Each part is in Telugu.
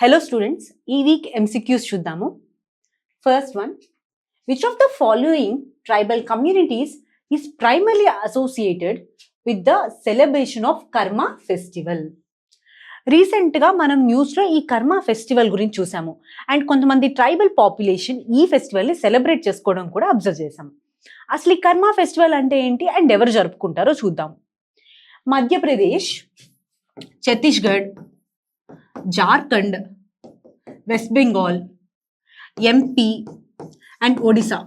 Hello students, ఈ వీక్ MCQs చూద్దాము. First one, which of the following tribal communities is primarily associated with the celebration of Karma festival? రీసెంట్గా మనం న్యూస్లో ఈ కర్మ ఫెస్టివల్ గురించి చూసాము అండ్ కొంతమంది ట్రైబల్ పాపులేషన్ ఈ ఫెస్టివల్ని సెలబ్రేట్ చేసుకోవడం కూడా అబ్జర్వ్ చేసాము. అసలు ఈ కర్మ ఫెస్టివల్ అంటే ఏంటి అండ్ ఎవరు జరుపుకుంటారో చూద్దాం. Madhya Pradesh, Chhattisgarh, Jharkhand, west Bengal, MP and Odisha,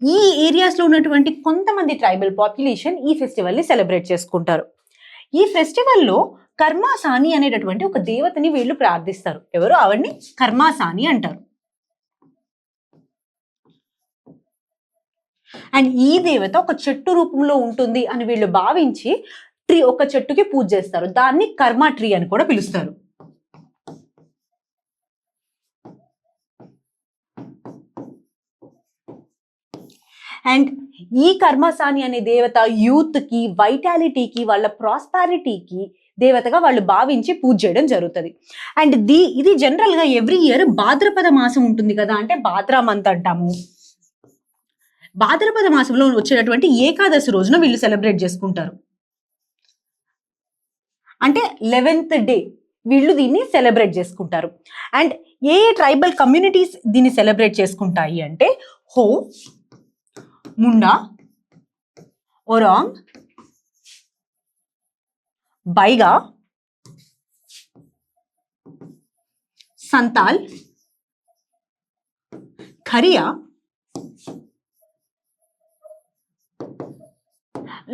ఈ ఏరియాస్లో ఉన్నటువంటి కొంతమంది ట్రైబల్ పాపులేషన్ ఈ ఫెస్టివల్ని సెలబ్రేట్ చేసుకుంటారు. ఈ ఫెస్టివల్లో కర్మాసాని అనేటటువంటి ఒక దేవతని వీళ్ళు ప్రార్థిస్తారు. ఎవరు? ఆవిడ్ని కర్మాసాని అంటారు. అండ్ ఈ దేవత ఒక చెట్టు రూపంలో ఉంటుంది అని వీళ్ళు భావించి ఒక చెట్టుకి పూజ చేస్తారు. దాన్ని కర్మ ట్రీ అని కూడా పిలుస్తారు. అండ్ ఈ కర్మసాని అనే దేవత యూత్కి, వైటాలిటీకి, వాళ్ళ ప్రాస్పారిటీకి దేవతగా వాళ్ళు భావించి పూజ చేయడం జరుగుతుంది. అండ్ ఇది జనరల్గా ఎవ్రీ ఇయర్ భాద్రపద మాసం ఉంటుంది కదా, అంటే భాద్రా మంత్ అంటాము. భాద్రపద మాసంలో వచ్చేటటువంటి ఏకాదశి రోజున వీళ్ళు సెలబ్రేట్ చేసుకుంటారు. అంటే 11th డే వీళ్ళు దీన్ని సెలబ్రేట్ చేసుకుంటారు. అండ్ ఏ ట్రైబల్ కమ్యూనిటీస్ దీన్ని సెలబ్రేట్ చేసుకుంటాయి అంటే హో, ముండా, ఒరాంగ్, బైగా, సంతాల్, ఖరియా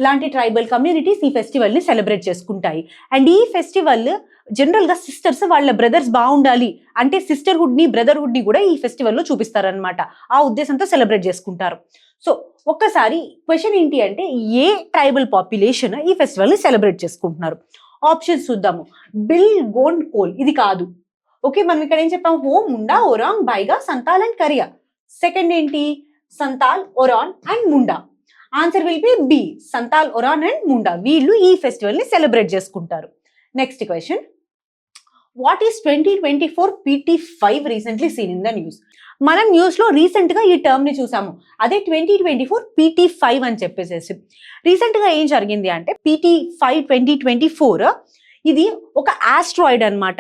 లాంటి ట్రైబల్ కమ్యూనిటీస్ ఈ ఫెస్టివల్ని సెలబ్రేట్ చేసుకుంటాయి. అండ్ ఈ ఫెస్టివల్ జనరల్గా సిస్టర్స్ వాళ్ళ బ్రదర్స్ బాగుండాలి అంటే సిస్టర్హుడ్ని, బ్రదర్హుడ్ని కూడా ఈ ఫెస్టివల్లో చూపిస్తారనమాట. ఆ ఉద్దేశంతో సెలబ్రేట్ చేసుకుంటారు. సో ఒక్కసారి క్వశ్చన్ ఏంటి అంటే ఏ ట్రైబల్ పాపులేషన్ ఈ ఫెస్టివల్ని సెలబ్రేట్ చేసుకుంటున్నారు? ఆప్షన్స్ చూద్దాము. బిల్, గోండ్, కోల్ ఇది కాదు. ఓకే, మనం ఇక్కడ ఏం చెప్పాము? హో, ముండా, ఒరాంగ్, బైగా, సంతాల్ అండ్ కరియా. సెకండ్ ఏంటి? Santhal, Oraon and Munda. Answer will be B, Santhal, Oraon and Munda. వీళ్ళు ఈ ఫెస్టివల్ని సెలబ్రేట్ చేసుకుంటారు. Next question, what is 2024 PT5 recently seen in the news? మనం న్యూస్లో రీసెంట్గా ఈ టర్మ్ని చూసాము. అదే 2024 PT5 అని చెప్పేసేసి. రీసెంట్గా ఏం జరిగింది అంటే PT5 2024 ఇది ఒక ఆస్ట్రాయిడ్ అనమాట.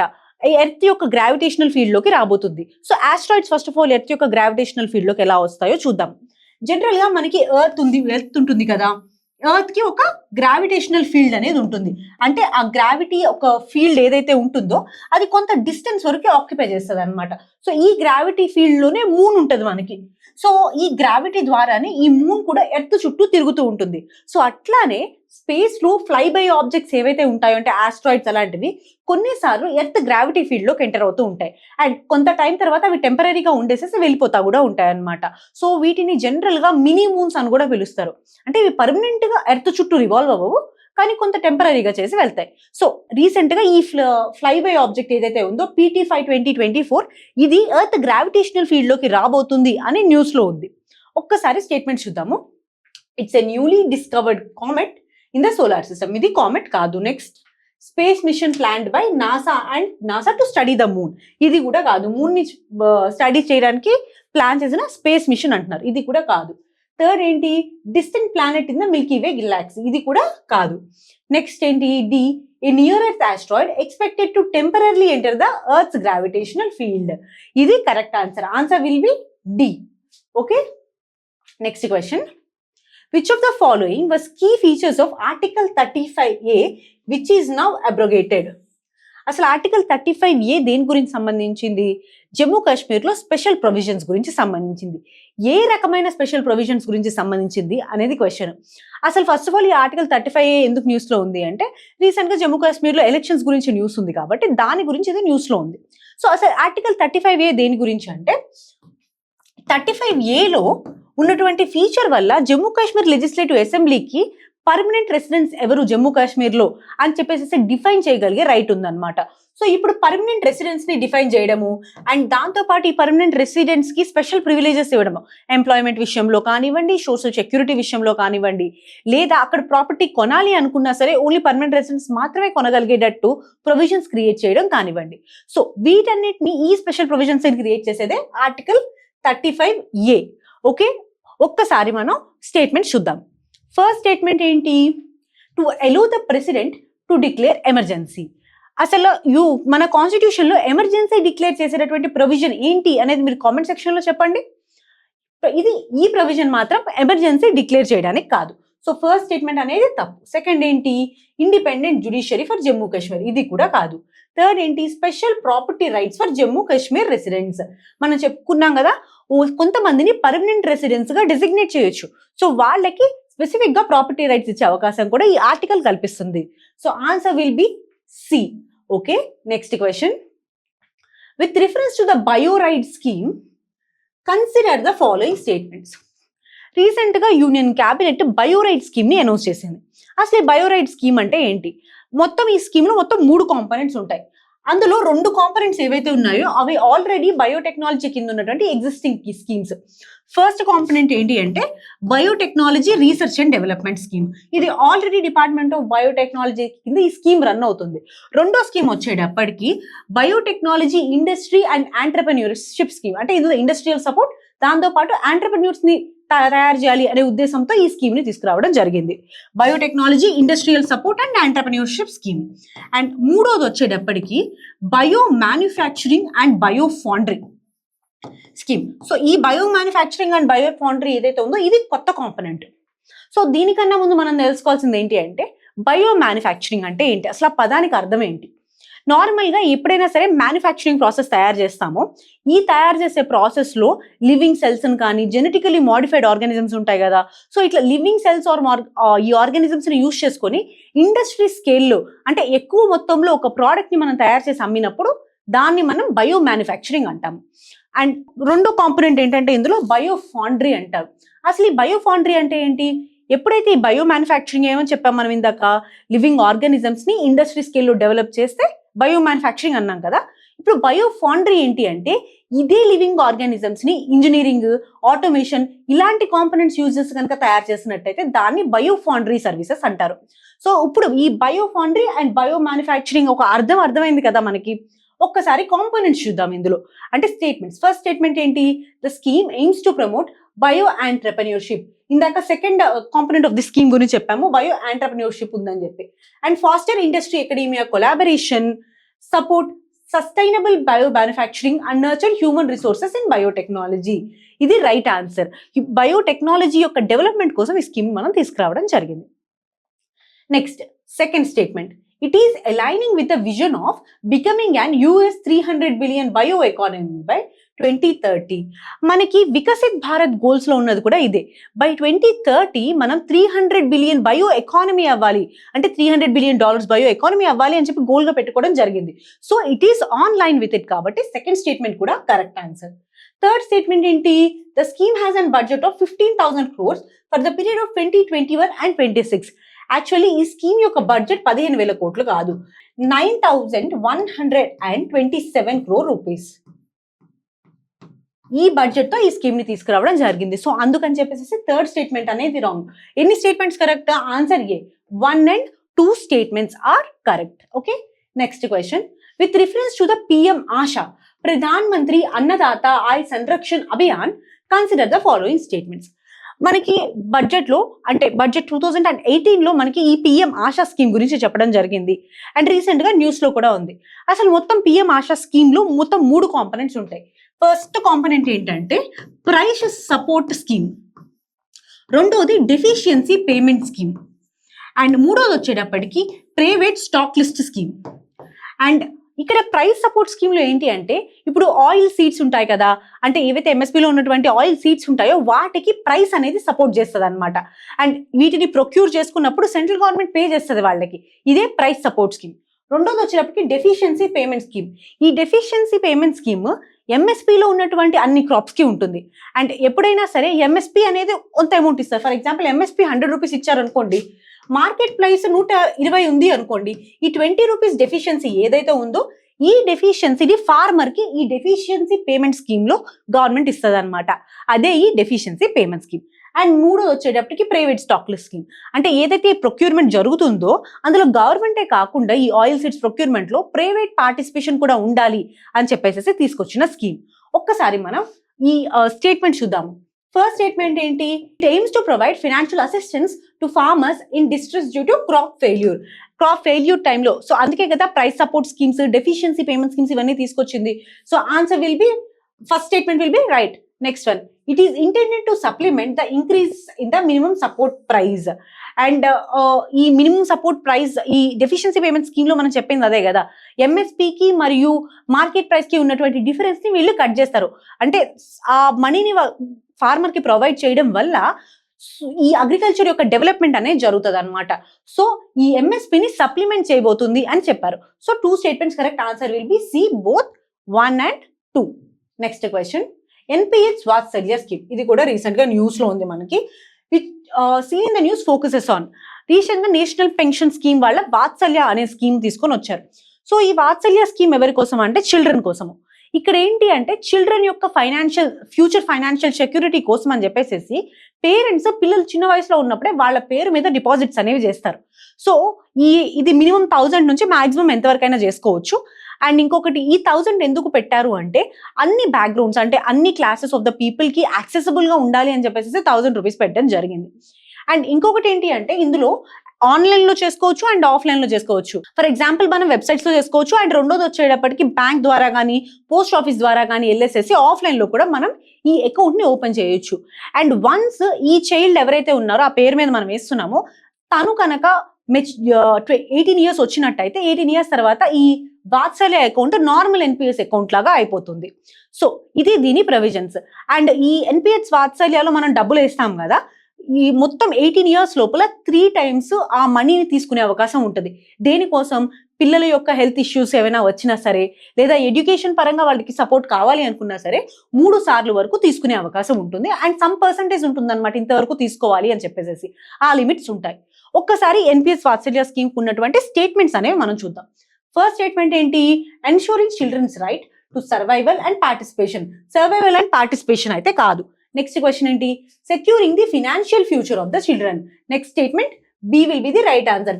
ఎర్త్ యొక్క గ్రావిటేషనల్ ఫీల్డ్లోకి రాబోతుంది. So asteroids first of all earth యొక్క గ్రావిటేషనల్ ఫీల్డ్లోకి ఎలా వస్తాయో చూద్దాం. జనరల్గా మనకి ఎర్త్ ఉంటుంది కదా, ఎర్త్ కి ఒక గ్రావిటేషనల్ ఫీల్డ్ అనేది ఉంటుంది. అంటే ఆ గ్రావిటీ ఒక ఫీల్డ్ ఏదైతే ఉంటుందో అది కొంత డిస్టెన్స్ వరకు ఆక్యుపై చేస్తుంది అనమాట. సో ఈ గ్రావిటీ ఫీల్డ్ లోనే మూన్ ఉంటుంది మనకి. సో ఈ గ్రావిటీ ద్వారానే ఈ మూన్ కూడా ఎర్త్ చుట్టూ తిరుగుతూ ఉంటుంది. సో అట్లానే స్పేస్ లో ఫ్లై బై ఆబ్జెక్ట్స్ ఏవైతే ఉంటాయో అంటే ఆస్ట్రాయిడ్స్ అలాంటివి కొన్నిసార్లు ఎర్త్ గ్రావిటీ ఫీల్డ్ లోకి ఎంటర్ అవుతూ ఉంటాయి. అండ్ కొంత టైం తర్వాత అవి టెంపరీగా ఉండేసేసి వెళ్ళిపోతా కూడా ఉంటాయి అనమాట. సో వీటిని జనరల్ గా మినీ మూన్స్ అని కూడా పిలుస్తారు. అంటే ఇవి పర్మనెంట్ గా ఎర్త్ చుట్టూ రివాల్వ్ అవ్వవు, కానీ కొంత టెంపరీగా చేసి వెళ్తాయి. సో రీసెంట్ గా ఈ ఫ్లై బై ఆబ్జెక్ట్ ఏదైతే ఉందో PT5 2024 ఇది ఎర్త్ గ్రావిటేషనల్ ఫీల్డ్ లోకి రాబోతుంది అని న్యూస్ లో ఉంది. ఒక్కసారి స్టేట్మెంట్ చూద్దాము. It's a newly discovered comet in the solar system. ఇది కామెట్ కాదు. Next, space machine planned by NASA to study the moon. ఇది కూడా కాదు. మూన్ ని స్టడీ చేయడానికి ప్లాన్ చేసిన స్పేస్ మిషన్ అంటున్నారు. ఇది కూడా కాదు. థర్డ్ ఏంటి? Distant planet in the Milky Way galaxy. ఇది కూడా కాదు. నెక్స్ట్ ఏంటి? D, a near earth asteroid expected to temporarily enter the earth's gravitational field. ఇది correct answer. Answer will be D. Okay, next question, which of the following was key features of Article 35A which is now abrogated? అసలు ఆర్టికల్ 35A దేని గురించి సంబంధించింది? జమ్మూ కాశ్మీర్లో స్పెషల్ ప్రొవిజన్స్ గురించి సంబంధించింది. ఏ రకమైన స్పెషల్ ప్రొవిజన్స్ గురించి సంబంధించింది అనేది క్వశ్చన్. అసలు ఫస్ట్ ఆఫ్ ఆల్ ఈ ఆర్టికల్ 35A ఎందుకు న్యూస్లో ఉంది అంటే రీసెంట్గా జమ్మూ కాశ్మీర్లో ఎలక్షన్స్ గురించి న్యూస్ ఉంది కాబట్టి దాని గురించి ఇది న్యూస్లో ఉంది. సో అసలు ఆర్టికల్ 35A దేని గురించి అంటే 35Aలో ఉన్నటువంటి ఫీచర్ వల్ల జమ్మూ కాశ్మీర్ లెజిస్లేటివ్ అసెంబ్లీకి పర్మనెంట్ రెసిడెన్స్ ఎవరు జమ్మూ కాశ్మీర్లో అని చెప్పేసి డిఫైన్ చేయగలిగే రైట్ ఉందన్నమాట. సో ఇప్పుడు పర్మనెంట్ రెసిడెన్స్ ని డిఫైన్ చేయడము అండ్ దాంతోపాటు ఈ పర్మనెంట్ రెసిడెన్స్ కి స్పెషల్ ప్రివిలేజెస్ ఇవ్వడము, ఎంప్లాయ్మెంట్ విషయంలో కానివ్వండి, సోషల్ సెక్యూరిటీ విషయంలో కానివ్వండి, లేదా అక్కడ ప్రాపర్టీ కొనాలి అనుకున్నా సరే ఓన్లీ పర్మనెంట్ రెసిడెన్స్ మాత్రమే కొనగలిగేటట్టు ప్రొవిజన్స్ క్రియేట్ చేయడం కానివ్వండి. సో వీటన్నిటిని ఈ స్పెషల్ ప్రొవిజన్స్ క్రియేట్ చేసేదే ఆర్టికల్ 35A. ఓకే, ఒక్కసారి మనం స్టేట్మెంట్ చూద్దాం. ఫస్ట్ స్టేట్మెంట్ ఏంటి? To allow the president to declare emergency. అసలు మన కాన్స్టిట్యూషన్ లో ఎమర్జెన్సీ డిక్లేర్ చేసేటటువంటి ప్రొవిజన్ ఏంటి అనేది మీరు కామెంట్ సెక్షన్ లో చెప్పండి. ఈ ప్రొవిజన్ మాత్రం ఎమర్జెన్సీ డిక్లేర్ చేయడానికి కాదు. సో ఫస్ట్ స్టేట్మెంట్ అనేది తప్పు. సెకండ్ ఏంటి? Independent judiciary for Jammu Kashmir, ఇది కూడా కాదు. థర్డ్ ఏంటి? Special property rights for Jammu Kashmir residents. మనం చెప్పుకున్నాం కదా, కొంతమందిని పర్మనెంట్ రెసిడెన్స్ గా డెసిగ్నేట్ చేయొచ్చు. సో వాళ్ళకి స్పెసిఫిక్ గా ప్రాపర్టీ రైట్స్ ఇచ్చే అవకాశం కూడా ఈ ఆర్టికల్ కల్పిస్తుంది. So answer will be C. Okay, next question. With reference to the bio ride scheme consider the following statements. Recent గా union cabinet bio ride scheme ని అనౌన్స్ చేసింది. అసలు బయో రైట్ స్కీమ్ అంటే ఏంటి? మొత్తం ఈ స్కీమ్ లో మొత్తం 3 కాంపోనెంట్స్ ఉంటాయి. అందులో 2 కాంపోనెంట్స్ ఏవైతే ఉన్నాయో అవి ఆల్రెడీ బయోటెక్నాలజీ కింద ఉన్నటువంటి ఎగ్జిస్టింగ్ స్కీమ్స్. ఫస్ట్ కాంపోనెంట్ ఏంటి అంటే biotechnology research and development scheme. ఇది ఆల్రెడీ డిపార్ట్మెంట్ ఆఫ్ బయోటెక్నాలజీ కింద ఈ స్కీమ్ రన్ అవుతుంది. రెండో స్కీమ్ వచ్చేటప్పటికి biotechnology industry and entrepreneurship scheme. అంటే ఇందులో ఇండస్ట్రియల్ సపోర్ట్, దాంతో పాటు ఎంటర్‌ప్రెన్యూర్స్ ని తయారు చేయాలి అనే ఉద్దేశంతో ఈ స్కీమ్ ని తీసుకురావడం జరిగింది. Biotechnology industrial support and entrepreneurship scheme. And మూడోది వచ్చేటప్పటికి bio manufacturing and bio foundry scheme. So ఈ bio manufacturing and bio foundry ఏదైతే ఉందో ఇది కొత్త కాంపోనెంట్. సో దీనికన్నా ముందు మనం తెలుసుకోవాల్సింది ఏంటి అంటే బయో మ్యానుఫ్యాక్చరింగ్ అంటే ఏంటి, అసలు ఆ పదానికి అర్థం ఏంటి? నార్మల్ గా ఎప్పుడైనా సరే మ్యానుఫ్యాక్చరింగ్ ప్రాసెస్ తయారు చేస్తామో ఈ తయారు చేసే ప్రాసెస్ లో లివింగ్ సెల్స్ కానీ జెనెటికలీ మోడిఫైడ్ ఆర్గానిజమ్స్ ఉంటాయి కదా. సో ఇట్లా లివింగ్ సెల్స్ ఈ ఆర్గానిజమ్స్ ని యూజ్ చేసుకొని ఇండస్ట్రీ స్కేల్లో అంటే ఎక్కువ మొత్తంలో ఒక ప్రోడక్ట్ ని మనం తయారు చేసి అమ్మినప్పుడు దాన్ని మనం బయో మ్యానుఫ్యాక్చరింగ్ అంటాం. అండ్ రెండో కాంపోనెంట్ ఏంటంటే ఇందులో బయో ఫౌండరీ అంటారు. అసలు ఈ బయో ఫౌండరీ అంటే ఏంటి? ఎప్పుడైతే ఈ బయో మ్యానుఫ్యాక్చరింగ్ ఏమని చెప్పాం మనం ఇందాక, లివింగ్ ఆర్గానిజమ్స్ ని ఇండస్ట్రీ స్కేల్లో డెవలప్ చేస్తే బయో మ్యానుఫ్యాక్చరింగ్ అన్నాం కదా. ఇప్పుడు బయో ఫౌండరీ ఏంటి అంటే ఇదే లివింగ్ ఆర్గానిజమ్స్ ని ఇంజనీరింగ్, ఆటోమేషన్ ఇలాంటి కాంపోనెంట్స్ యూజ్ చేసి కనుక తయారు చేసినట్టయితే దాన్ని బయో ఫౌండరీ సర్వీసెస్ అంటారు. సో ఇప్పుడు ఈ bio foundry and bio manufacturing ఒక అర్థమైంది కదా మనకి. ఒక్కసారి కాంపోనెంట్స్ చూద్దాం ఇందులో. అంటే స్టేట్మెంట్స్. ఫస్ట్ స్టేట్మెంట్ ఏంటి? The scheme AIIMS to promote bio entrepreneurship. ఇందాక second component of the scheme గురించి చెప్పాము, బయో ఎంటర్‌ప్రెన్యూర్‌షిప్ ఉందని చెప్పి. And foster industry academia collaboration, support sustainable bio manufacturing and nurture human resources in biotechnology. ఇది రైట్ ఆన్సర్. ఈ బయోటెక్నాలజీ యొక్క డెవలప్మెంట్ కోసం ఈ స్కీమ్ మనం తీసుకురావడం జరిగింది. Next second statement. It is aligning with the vision of becoming an US 300 billion bio economy by 2030. మనకి వికసిత్ భారత్ గోల్స్ లో ఉన్నది కూడా ఇదే. బై 2030 మనం 300 బిలియన్ బయో ఎకానమీ అవ్వాలి, అంటే $300 బిలియన్ బయో ఎకానమీ అవ్వాలి అని చెప్పి గోల్ గా పెట్టుకోవడం జరిగింది. So it is on line with it, కాబట్టి సెకండ్ స్టేట్మెంట్ కూడా కరెక్ట్ ఆన్సర్. థర్డ్ స్టేట్మెంట్ ఏంటి? The scheme has an budget of 15,000 crores for the period of 2021 and 26. Actually ఈ స్కీమ్ యొక్క బడ్జెట్ 15,000 కోట్లు కాదు, 9,127 crore రూపీస్. ఈ బడ్జెట్ తో ఈ స్కీమ్ ని తీసుకురావడం జరిగింది. సో అందుకని చెప్పేసి థర్డ్ స్టేట్మెంట్ అనేది రాంగ్. ఎన్ని statements correct? Answer A. 1 and 2 statements are correct. Okay, next question. With reference to the PM AASHA Pradhan Mantri Annadata Aay Sanrakshan Abhiyan consider the following statements. మనకి బడ్జెట్ లో అంటే బడ్జెట్ 2018 లో మనకి ఈ పిఎం ఆశా స్కీమ్ గురించి చెప్పడం జరిగింది. అండ్ రీసెంట్ గా న్యూస్ లో కూడా ఉంది. అసలు మొత్తం పిఎం ఆశా స్కీమ్ లో మొత్తం 3 కాంపోనెంట్స్ ఉంటాయి. ఫస్ట్ కాంపోనెంట్ ఏంటంటే ప్రైస్ సపోర్ట్ స్కీమ్, రెండోది డెఫిషియన్సీ పేమెంట్ స్కీమ్, అండ్ మూడోది వచ్చేటప్పటికి private stock list scheme. And ఇక్కడ ప్రైస్ సపోర్ట్ స్కీమ్ లో ఏంటి అంటే ఇప్పుడు ఆయిల్ సీడ్స్ ఉంటాయి కదా, అంటే ఏవైతే ఎంఎస్పీలో ఉన్నటువంటి ఆయిల్ సీడ్స్ ఉంటాయో వాటికి ప్రైస్ అనేది సపోర్ట్ చేస్తుంది అనమాట. అండ్ వీటిని ప్రొక్యూర్ చేసుకున్నప్పుడు సెంట్రల్ గవర్నమెంట్ పే చేస్తుంది వాళ్ళకి. ఇదే ప్రైస్ సపోర్ట్ స్కీమ్. రెండోది వచ్చేటప్పటికి డెఫిషియన్సీ పేమెంట్ స్కీమ్. ఈ డెఫిషియన్సీ పేమెంట్ స్కీమ్ ఎంఎస్పీలో ఉన్నటువంటి అన్ని క్రాప్స్ కి ఉంటుంది. అండ్ ఎప్పుడైనా సరే ఎంఎస్పీ అనేది కొంత అమౌంట్ ఇస్తారు. ఫర్ ఎగ్జాంపుల్ ఎంఎస్పీ 100 రూపీస్ ఇచ్చారనుకోండి, మార్కెట్ ప్రైస్ 120 ఉంది అనుకోండి, ఈ 20 రూపీస్ డెఫిషియన్సీ ఏదైతే ఉందో ఈ డెఫిషియన్సీని ఫార్మర్ కి ఈ డెఫిషియన్సీ పేమెంట్ స్కీమ్ లో గవర్నమెంట్ ఇస్తుంది అనమాట. అదే ఈ డెఫిషియన్సీ పేమెంట్ స్కీమ్. అండ్ మూడోది వచ్చేటప్పటికి ప్రైవేట్ స్టాక్ల స్కీమ్. అంటే ఏదైతే ప్రొక్యూర్మెంట్ జరుగుతుందో అందులో గవర్నమెంటే కాకుండా ఈ ఆయిల్ సీడ్స్ ప్రొక్యూర్మెంట్ లో ప్రైవేట్ పార్టిసిపేషన్ కూడా ఉండాలి అని చెప్పేసి తీసుకొచ్చిన స్కీమ్. ఒక్కసారి మనం ఈ స్టేట్మెంట్ చూద్దాము. ఫస్ట్ స్టేట్మెంట్ ఏంటి? It AIIMS to provide financial assistance to farmers in distress due to crop failure టైంలో. సో అందుకే కదా price support schemes, deficiency payment schemes ఇవన్నీ తీసుకొచ్చింది. So answer will B, first statement will be right. Next one, it is intended to supplement the increase in the minimum support price. And ఈ మినిమం సపోర్ట్ ప్రైస్ ఈ డెఫిషియన్సీ పేమెంట్ స్కీమ్ లో మనం చెప్పింది అదే కదా, ఎంఎస్పీకి మరియు మార్కెట్ ప్రైస్ కి ఉన్నటువంటి డిఫరెన్స్ ని వీళ్ళు కట్ చేస్తారు. అంటే ఆ మనీని ఫార్మర్ కి ప్రొవైడ్ చేయడం వల్ల ఈ అగ్రికల్చర్ యొక్క డెవలప్మెంట్ అనేది జరుగుతుంది అనమాట. సో ఈ ఎంఎస్పీని సప్లిమెంట్ చేయబోతుంది అని చెప్పారు. So 2 statements correct. Answer will be C, both 1 and 2. Next question, NPS Vatsalya scheme. ఇది కూడా రీసెంట్ గా న్యూస్ లో ఉంది మనకి. Seen the news focuses on. Recent గా నేషనల్ పెన్షన్ స్కీమ్ వాళ్ళ వాత్సల్య అనే స్కీమ్ తీసుకొని వచ్చారు. సో ఈ వాత్సల్య స్కీమ్ ఎవరి కోసం అంటే చిల్డ్రన్ కోసము. ఇక్కడ ఏంటి అంటే చిల్డ్రన్ యొక్క ఫ్యూచర్ ఫైనాన్షియల్ సెక్యూరిటీ కోసం అని చెప్పేసి పేరెంట్స్ పిల్లలు చిన్న వయసులో ఉన్నప్పుడే వాళ్ళ పేరు మీద డిపాజిట్స్ అనేవి చేస్తారు. సో ఇది మినిమం 1000 నుంచి మాక్సిమం ఎంతవరకైనా చేసుకోవచ్చు. అండ్ ఇంకొకటి, ఈ 1000 ఎందుకు పెట్టారు అంటే అన్ని బ్యాక్గ్రౌండ్స్ అంటే అన్ని క్లాసెస్ ఆఫ్ ద పీపుల్ కి యాక్సెసిబుల్ గా ఉండాలి అని చెప్పేసి 1000 రూపీస్ పెట్టడం జరిగింది. అండ్ ఇంకొకటి ఏంటి అంటే ఇందులో ఆన్లైన్ లో చేసుకోవచ్చు అండ్ ఆఫ్లైన్ లో చేసుకోవచ్చు. ఫర్ ఎగ్జాంపుల్ మనం వెబ్సైట్స్ లో చేసుకోవచ్చు. అండ్ రెండోది వచ్చేటప్పటికి బ్యాంక్ ద్వారా కానీ పోస్ట్ ఆఫీస్ ద్వారా కానీ వెళ్ళేసేసి ఆఫ్లైన్ లో కూడా మనం ఈ అకౌంట్ ని ఓపెన్ చేయొచ్చు. అండ్ వన్స్ ఈ చైల్డ్ ఎవరైతే ఉన్నారో ఆ పేరు మీద మనం వేస్తున్నామో తను కనుక 18 years వచ్చినట్టయితే 18 years తర్వాత ఈ వాత్సల్య అకౌంట్ నార్మల్ ఎన్పిఎస్ అకౌంట్ లాగా అయిపోతుంది. సో ఇది దీని ప్రొవిజన్స్. అండ్ ఈ ఎన్పిఎస్ వాత్సల్యలో మనం డబ్బులు వేస్తాం కదా, ఈ మొత్తం 18 years లోపల 3 times ఆ మనీని తీసుకునే అవకాశం ఉంటుంది. దేనికోసం? పిల్లల యొక్క హెల్త్ ఇష్యూస్ ఏమైనా వచ్చినా సరే, లేదా ఎడ్యుకేషన్ పరంగా వాళ్ళకి సపోర్ట్ కావాలి అనుకున్నా సరే 3 సార్లు వరకు తీసుకునే అవకాశం ఉంటుంది. అండ్ సమ్ పర్సంటేజ్ ఉంటుంది అనమాట, ఇంతవరకు తీసుకోవాలి అని చెప్పేసి ఆ లిమిట్స్ ఉంటాయి. ఒక్కసారి ఎన్పిఎస్ వాత్సల్య స్కీమ్ ఉన్నటువంటి స్టేట్మెంట్స్ అనేవి మనం చూద్దాం. ఫస్ట్ స్టేట్మెంట్ ఏంటి? Ensuring children's right to survival and participation అయితే కాదు. నెక్స్ట్ క్వశ్చన్ ఏంటి? Securing the financial future of the children. Next statement B will be the right answer.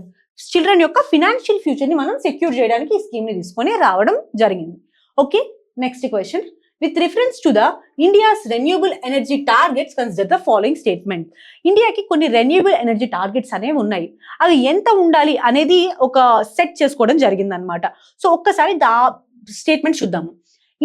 Children యొక్క ఫినాన్షియల్ ఫ్యూచర్ ని మనం సెక్యూర్ చేయడానికి ఈ స్కీమ్ ని తీసుకొని రావడం జరిగింది. Okay, next question, with reference to the India's renewable energy targets consider the following statement. ఇండియాకి కొన్ని రెన్యూబుల్ ఎనర్జీ టార్గెట్స్ అనేవి ఉన్నాయి. అవి ఎంత ఉండాలి అనేది ఒక సెట్ చేసుకోవడం జరిగింది అనమాట. సో ఒక్కసారి దా స్టేట్మెంట్ చూద్దాము.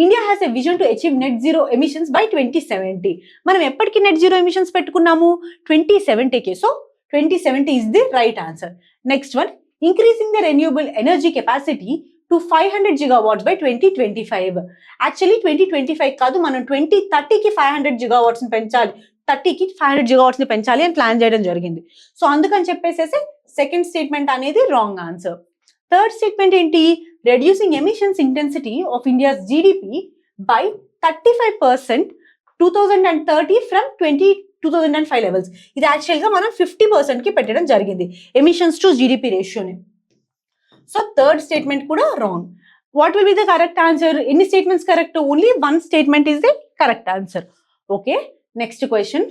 India has a vision to achieve net zero emissions by 2070. మనం ఎప్పటికీ నెట్ జీరో ఎమిషన్స్ పెట్టుకున్నాము? 2070కి. So 2070 is the right answer. Next one, increasing the renewable energy capacity to 500 gigawatts by 2025. Actually 2025 కాదు, మనం 2030కి 500 gigawatts ని పెంచాలి, 30కి 500 gigawatts ని పెంచాలి అని ప్లాన్ చేయడం జరిగింది. సో అందుకని చెప్పేసి సెకండ్ స్టేట్మెంట్ అనేది రాంగ్ ఆన్సర్. థర్డ్ స్టేట్మెంట్ ఏంటి? Reducing emissions intensity of India's GDP by 35% 2030 from 2005 levels. ఇది యాక్చువల్ గా మనం 50% కి పెట్టడం జరిగింది ఎమిషన్స్ టు జీడిపి రేషియోని. సో థర్డ్ స్టేట్మెంట్ కూడా wrong. What will be the correct answer? ఎన్ని statements correct? Only 1 statement is the correct answer. Okay, next question.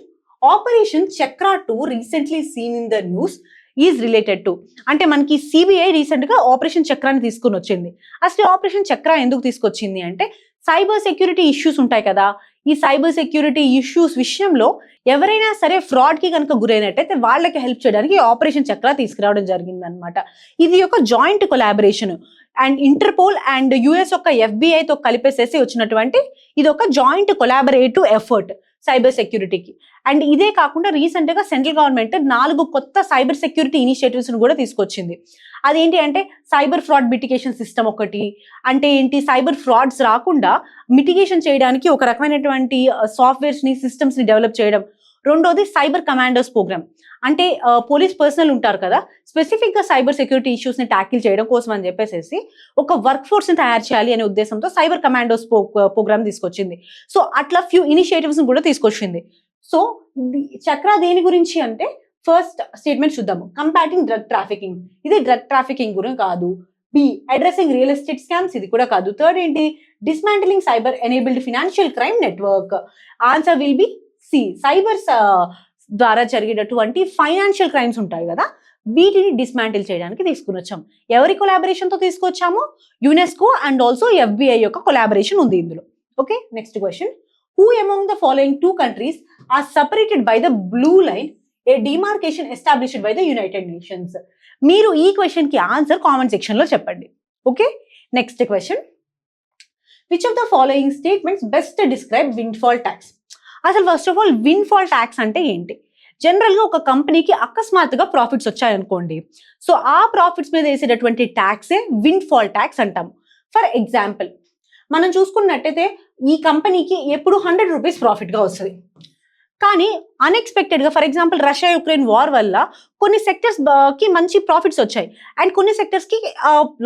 Operation Chakra 2 recently seen in the news is related to. అంటే మనకి సిబిఐ రీసెంట్ గా ఆపరేషన్ చక్రాన్ని తీసుకుని వచ్చింది. అసలు ఆపరేషన్ చక్ర ఎందుకు తీసుకొచ్చింది అంటే సైబర్ సెక్యూరిటీ ఇష్యూస్ ఉంటాయి కదా, ఈ సైబర్ సెక్యూరిటీ ఇష్యూస్ విషయంలో ఎవరైనా సరే ఫ్రాడ్ కి కనుక గురైనట్టయితే వాళ్ళకి హెల్ప్ చేయడానికి ఆపరేషన్ చక్ర తీసుకురావడం జరిగింది అనమాట. ఇది ఒక joint collaboration and Interpol and US యొక్క ఎఫ్బిఐతో కలిపేసేసి వచ్చినటువంటి ఇది ఒక joint collaborative effort cyber security. And ఇదే కాకుండా రీసెంట్ గా సెంట్రల్ గవర్నమెంట్ 4 కొత్త సైబర్ సెక్యూరిటీ ఇనిషియేటివ్స్ కూడా తీసుకొచ్చింది. అదేంటి అంటే సైబర్ ఫ్రాడ్ మిటిగేషన్ సిస్టమ్ ఒకటి. అంటే ఏంటి? సైబర్ ఫ్రాడ్స్ రాకుండా మిటిగేషన్ చేయడానికి ఒక రకమైనటువంటి సాఫ్ట్వేర్స్ ని సిస్టమ్స్ ని డెవలప్ చేయడం. రెండోది సైబర్ కమాండోస్ ప్రోగ్రామ్. అంటే పోలీస్ పర్సనల్ ఉంటారు కదా, స్పెసిఫిక్ గా సైబర్ సెక్యూరిటీ ఇష్యూస్ ని ట్యాకిల్ చేయడం కోసం అని చెప్పేసి ఒక వర్క్ ఫోర్స్ ని తయారు చేయాలి అనే ఉద్దేశంతో సైబర్ కమాండోస్ ప్రోగ్రామ్ తీసుకొచ్చింది. సో అట్లా ఫ్యూ ఇనిషియేటివ్స్ కూడా తీసుకొచ్చింది. సో చక్ర దేని గురించి అంటే ఫస్ట్ స్టేట్మెంట్ చూద్దాము. కంబాటింగ్ డ్రగ్ ట్రాఫికింగ్, ఇది డ్రగ్ ట్రాఫికింగ్ కూడా కాదు. B addressing real estate scams, ఇది కూడా కాదు. థర్డ్ ఏంటి? Dismantling cyber enabled financial crime network. Answer will be C. Cyber ద్వారా జరిగేటటువంటి ఫైనాన్షియల్ క్రైమ్స్ ఉంటాయి కదా, వీటిని డిస్మాంటిల్ చేయడానికి తీసుకుని వచ్చాం. ఎవరి కొలాబరేషన్ తో తీసుకొచ్చాము? యునెస్కో అండ్ ఆల్సో FBI యొక్క కొలాబరేషన్ ఉంది ఇందులో. Okay, next question. Who among the following 2 countries are separated by the blue line, a demarcation established by the United Nations? మీరు ఈ క్వశ్చన్ కి ఆన్సర్ కామెంట్ సెక్షన్ లో చెప్పండి. Okay, next question. Which of the following statements best describe windfall tax? అసలు first of all windfall tax అంటే ఏంటి? జనరల్ గా ఒక కంపెనీకి అకస్మాత్తుగా ప్రాఫిట్స్ వచ్చాయనుకోండి, సో ఆ ప్రాఫిట్స్ మీద వేసేటటువంటి ట్యాక్సే విండ్ఫాల్ ట్యాక్స్ అంటాము. ఫర్ ఎగ్జాంపుల్ మనం చూసుకున్నట్టయితే ఈ కంపెనీకి ఎప్పుడు 100 రూపీస్ ప్రాఫిట్ గా వస్తుంది, కానీ అన్ఎక్స్పెక్టెడ్ గా for example Russia Ukraine war వల్ల కొన్ని సెక్టర్స్ కి మంచి ప్రాఫిట్స్ వచ్చాయి అండ్ కొన్ని సెక్టర్స్ కి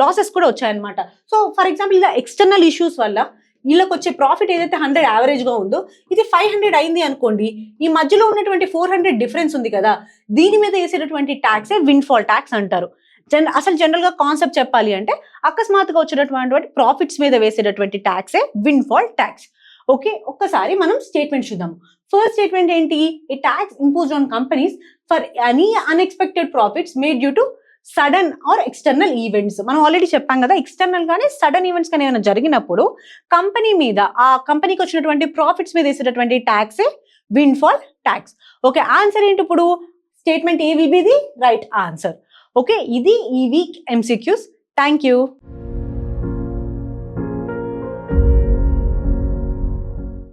లాసెస్ కూడా వచ్చాయి అనమాట. సో ఫర్ ఎగ్జాంపుల్ ఇలా ఎక్స్టర్నల్ ఇష్యూస్ వల్ల వీళ్ళకి వచ్చే ప్రాఫిట్ ఏదైతే 100 యావరేజ్ గా ఉందో ఇది 500 అయింది అనుకోండి, ఈ మధ్యలో ఉన్నటువంటి 400 డిఫరెన్స్ ఉంది కదా, దీని మీద వేసేటటువంటి ట్యాక్సే విండ్ఫాల్ ట్యాక్స్ అంటారు. అసలు జనరల్ గా కాన్సెప్ట్ చెప్పాలి అంటే అకస్మాత్తుగా వచ్చేటటువంటి ప్రాఫిట్స్ మీద వేసేటటువంటి ట్యాక్సే విండ్ఫాల్ ట్యాక్స్. ఓకే, ఒక్కసారి మనం స్టేట్మెంట్ చూద్దాం. ఫస్ట్ స్టేట్మెంట్ ఏంటి? A tax imposed on companies for any unexpected profits made due to sudden or external events. మనం ఆల్రెడీ చెప్పాం కదా, ఎక్స్టర్నల్ గానీ సడన్ ఈవెంట్స్ కానీ ఏమైనా జరిగినప్పుడు కంపెనీ మీద, ఆ కంపెనీకి వచ్చినటువంటి ప్రాఫిట్స్ మీద వేసేటటువంటి ట్యాక్సే విండ్ఫాల్ ట్యాక్స్. ఓకే, ఆన్సర్ ఏంటి ఇప్పుడు? Statement A will be the right answer. Okay, ఇది ఈ వీక్ MCQs. Thank you.